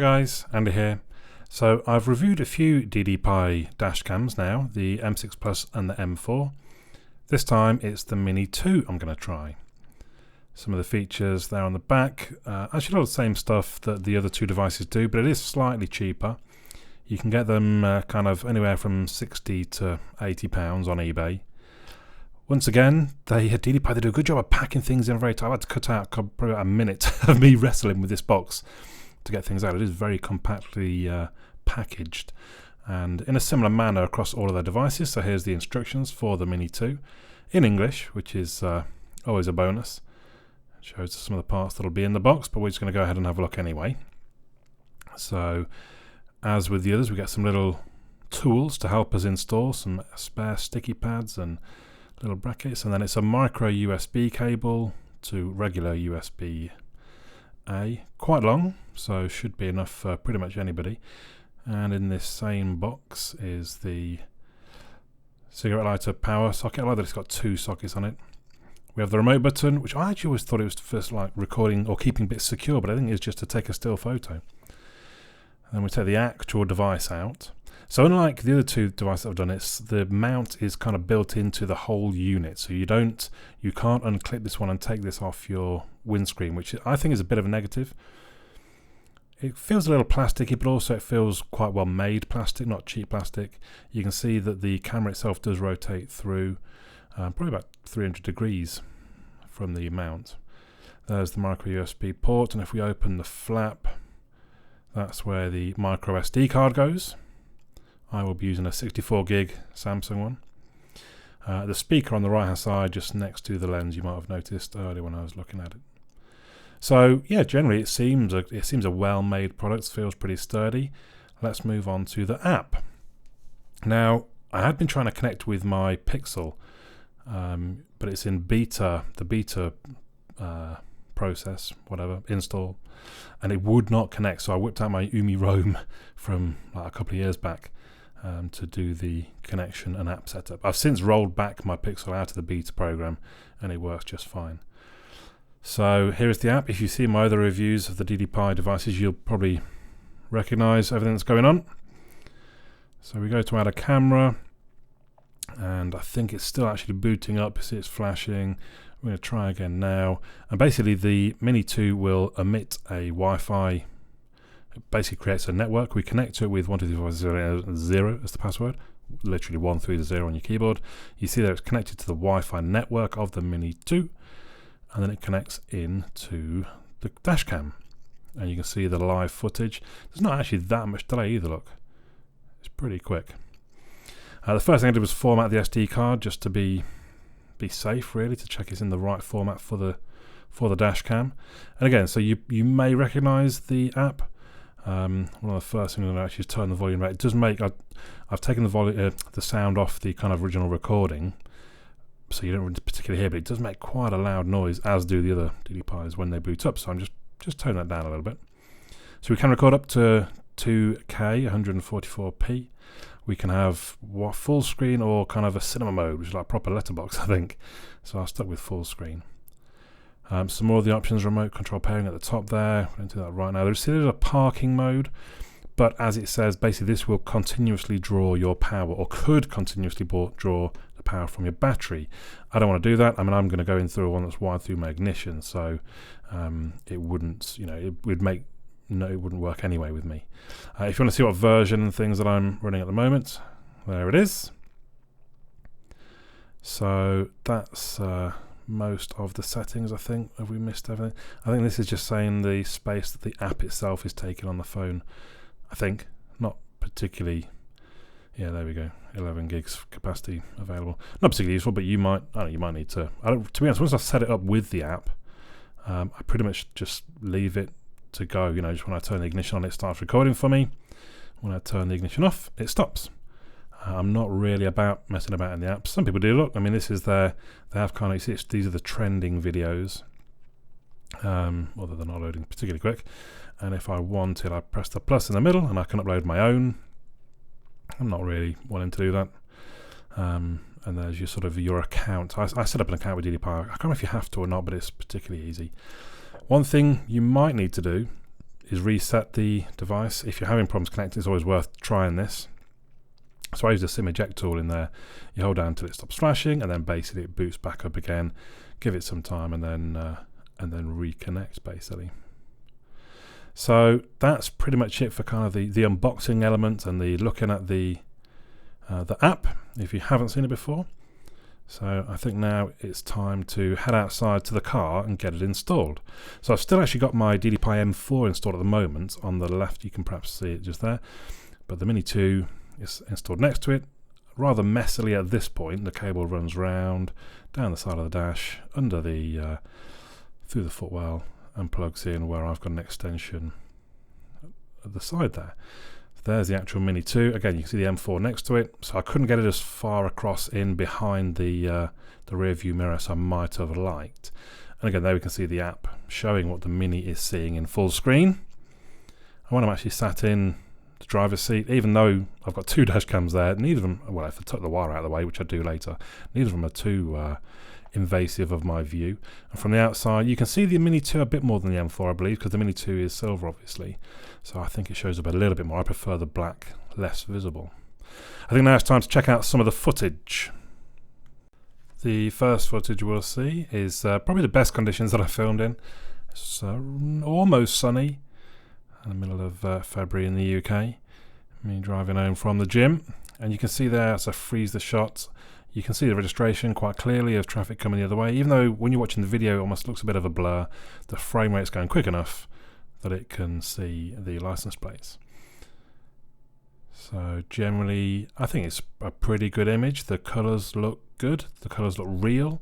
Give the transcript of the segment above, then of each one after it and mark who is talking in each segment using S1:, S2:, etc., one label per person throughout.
S1: guys, Andy here. So I've reviewed a few DDPai dashcams now, the M6 Plus and the M4. This time it's the Mini 2 I'm going to try. Some of the features there on the back, actually a lot of the same stuff that the other two devices do, but it is slightly cheaper. You can get them kind of anywhere from £60 to £80 on eBay. Once again, DDPai, they do a good job of packing things in very tight. I had to cut out probably about a minute of me wrestling with this box to get things out. It is very compactly packaged and in a similar manner across all of their devices. So here's the instructions for the Mini 2 in English, which is always a bonus. It shows some of the parts that'll be in the box, but we're just going to go ahead and have a look anyway. So as with the others, we get some little tools to help us install, some spare sticky pads and little brackets, and then it's a micro USB cable to regular USB-A, quite long, so should be enough for pretty much anybody. And in this same box is the cigarette lighter power socket. I like that it's got two sockets on it. We have the remote button, which I actually always thought it was for like recording or keeping bits secure, but I think it's just to take a still photo. And then we take the actual device out. So unlike the other two devices I've done, the mount is kind of built into the whole unit. So you can't unclip this one and take this off your windscreen, which I think is a bit of a negative. It feels a little plasticky, but also it feels quite well made plastic, not cheap plastic. You can see that the camera itself does rotate through probably about 300 degrees from the mount. There's the micro USB port, and if we open the flap, that's where the micro SD card goes. I will be using a 64 gig Samsung one. The speaker on the right hand side just next to the lens, you might have noticed earlier when I was looking at it. So yeah, generally it seems a well made product, feels pretty sturdy. Let's move on to the app. Now I had been trying to connect with my Pixel, but it's in beta, the beta process, whatever, install, and it would not connect. So I whipped out my Roam from like a couple of years back to do the connection and app setup. I've since rolled back my Pixel out of the beta program and it works just fine. So here is the app. If you see my other reviews of the DDPai devices, you'll probably recognize everything that's going on. So we go to add a camera, and I think it's still actually booting up. You see it's flashing. We're going to try again now. And basically the Mini 2 will emit a Wi-Fi. It basically creates a network. We connect to it with 123.0 as the password, literally 130 on your keyboard. You see that it's connected to the Wi-Fi network of the Mini 2, and then it connects into the Dashcam. And you can see the live footage. There's not actually that much delay either, look. It's pretty quick. The first thing I did was format the SD card just to be safe, really, to check it's in the right format for the Dashcam. And again, so you may recognize the app. One of the first things I'm going to actually is turn the volume rate. It does make I've taken the sound off the kind of original recording, so you don't particularly hear, but it does make quite a loud noise, as do the other DDPais when they boot up. So I'm just tone that down a little bit. So we can record up to 2K 144p. We can have full screen or kind of a cinema mode, which is like proper letterbox, I think. So I stuck with full screen. Some more of the options, remote control pairing at the top there. We're going to do that right now. There's a parking mode, but as it says, basically this will continuously draw your power, or could continuously draw the power from your battery. I don't want to do that. I mean, I'm going to go in through one that's wired through my ignition, so it wouldn't, it wouldn't work anyway with me. If you want to see what version and things that I'm running at the moment, there it is. So that's most of the settings, I think. Have we missed everything? I think this is just saying the space that the app itself is taking on the phone. I think, not particularly. Yeah, there we go. 11 gigs capacity available. Not particularly useful, but you might need to. To be honest, once I set it up with the app, I pretty much just leave it to go. Just when I turn the ignition on, it starts recording for me. When I turn the ignition off, it stops. I'm not really about messing about in the apps. Some people do. Look, I mean, this is they have kind of, these are the trending videos, although they're not loading particularly quick. And if I wanted, I press the plus in the middle and I can upload my own. I'm not really wanting to do that. And there's your account. I set up an account with DDPai. I can't remember if you have to or not, but it's particularly easy. One thing you might need to do is reset the device. If you're having problems connecting, it's always worth trying this. So I use the SIM eject tool in there. You hold down until it stops flashing, and then basically it boots back up again. Give it some time, and then reconnect basically. So that's pretty much it for kind of the unboxing element and the looking at the app if you haven't seen it before. So I think now it's time to head outside to the car and get it installed. So I've still actually got my DDPai M4 installed at the moment. On the left you can perhaps see it just there, but the Mini 2 is installed next to it. Rather messily at this point. The cable runs round, down the side of the dash, under the through the footwell, and plugs in where I've got an extension at the side there. There's the actual Mini 2. Again, you can see the M4 next to it. So I couldn't get it as far across in behind the rear view mirror as I might have liked. And again, there we can see the app showing what the Mini is seeing in full screen. And when I'm actually sat in the driver's seat, even though I've got two dash cams there, neither of them, well, if I took the wire out of the way, which I do later, neither of them are too invasive of my view. And from the outside, you can see the Mini 2 a bit more than the M4, I believe, because the Mini 2 is silver, obviously. So I think it shows up a little bit more. I prefer the black, less visible. I think now it's time to check out some of the footage. The first footage we'll see is probably the best conditions that I filmed in. It's almost sunny in the middle of February in the UK. Me driving home from the gym, and you can see there as I freeze the shot, you can see the registration quite clearly of traffic coming the other way. Even though when you're watching the video it almost looks a bit of a blur, the frame rate's going quick enough that it can see the license plates. So generally I think it's a pretty good image. The colours look good, the colours look real,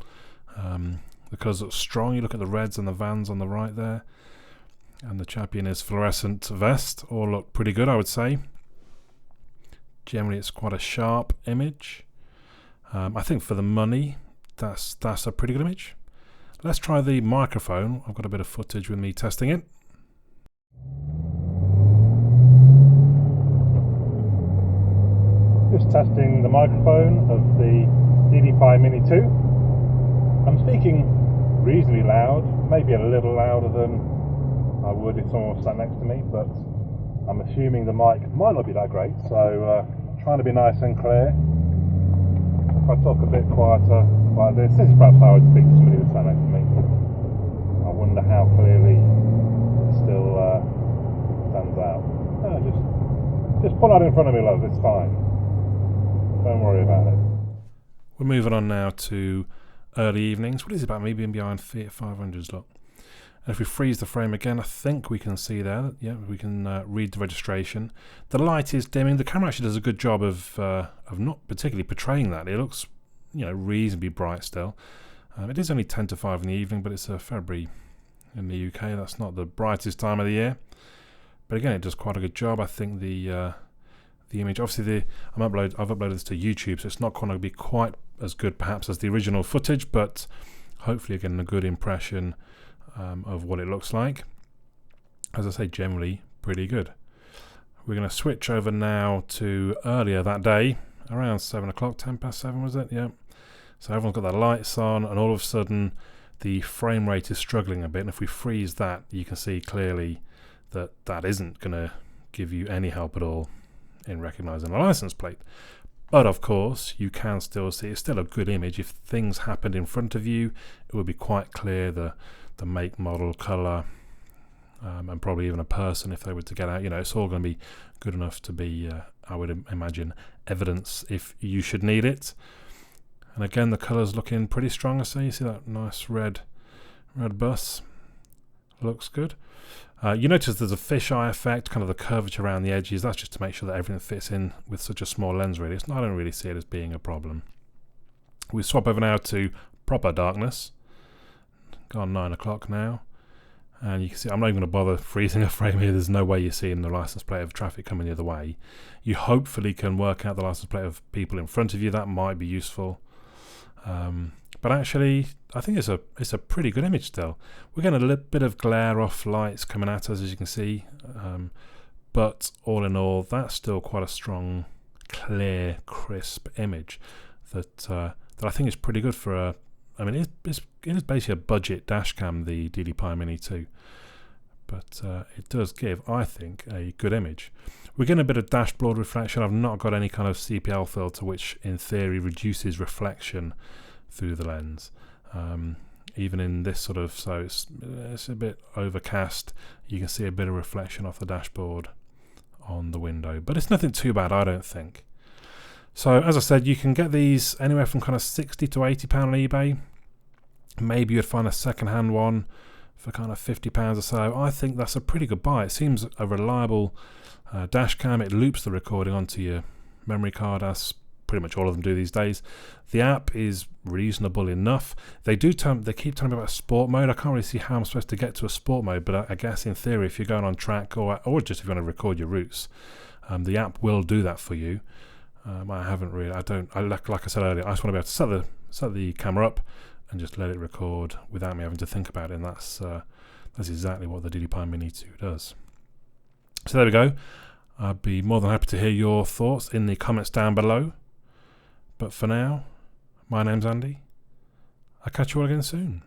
S1: the colours look strong. You look at the reds and the vans on the right there, and the chap in his fluorescent vest, all look pretty good, I would say. Generally it's quite a sharp image. I think for the money that's a pretty good image. Let's try the microphone. I've got a bit of footage with me testing it. Just testing the microphone of the DDPai Mini 2. I'm speaking reasonably loud, maybe a little louder than I would if someone was sat next to me, but I'm assuming the mic might not be that great, so trying to be nice and clear. If I talk a bit quieter like this is perhaps how I would speak to somebody that's sat next to me. I wonder how clearly it still stands out. Just pull out in front of me, love, it's fine. Don't worry about it. We're moving on now to early evenings. What is it about me being behind Fiat 500s, look? And if we freeze the frame again, I think we can see there, yeah, we can read the registration. The light is dimming. The camera actually does a good job of not particularly portraying that. It looks, you know, reasonably bright still. It is only 10 to 5 in the evening, but it's February in the UK. That's not the brightest time of the year. But again, it does quite a good job. I think the image, obviously I've uploaded this to YouTube, so it's not going to be quite as good perhaps as the original footage, but hopefully again a good impression of what it looks like. As I say, generally pretty good. We're going to switch over now to earlier that day, around 7 o'clock, 10 past 7 was it? Yeah. So everyone's got their lights on, and all of a sudden the frame rate is struggling a bit, and if we freeze that, you can see clearly that that isn't going to give you any help at all in recognizing a license plate. But of course you can still see it's still a good image. If things happened in front of you, it would be quite clear the make, model, color, and probably even a person if they were to get out. You know, it's all going to be good enough to be I would imagine evidence if you should need it. And again, the colors looking pretty strong. I see, you see that nice red bus, looks good. You notice there's a fisheye effect, kind of the curvature around the edges. That's just to make sure that everything fits in with such a small lens, really. I don't really see it as being a problem. We swap over now to proper darkness. Gone 9 o'clock now. And you can see I'm not even going to bother freezing a frame here. There's no way you're seeing the license plate of traffic coming the other way. You hopefully can work out the license plate of people in front of you. That might be useful. But actually, I think it's a pretty good image still. We're getting a little bit of glare off lights coming at us, as you can see. But all in all, that's still quite a strong, clear, crisp image that I think is pretty good for it is basically a budget dash cam, the DDPai Mini 2. but it does give, I think, a good image. We're getting a bit of dashboard reflection. I've not got any kind of CPL filter, which in theory reduces reflection through the lens. Even in this sort of, so it's a bit overcast, you can see a bit of reflection off the dashboard on the window, but it's nothing too bad, I don't think. So as I said, you can get these anywhere from kind of £60 to £80 on eBay. Maybe you'd find a second-hand one for kind of £50 or so. I think that's a pretty good buy. It seems a reliable dash cam. It loops the recording onto your memory card, as pretty much all of them do these days. The app is reasonable enough. They keep telling me about sport mode. I can't really see how I'm supposed to get to a sport mode, but I guess in theory, if you're going on track or just if you want to record your routes, the app will do that for you. Like I said earlier, I just want to be able to set the camera up and just let it record without me having to think about it, and that's exactly what the DDPai Mini 2 does. So there we go. I'd be more than happy to hear your thoughts in the comments down below. But for now, my name's Andy. I'll catch you all again soon.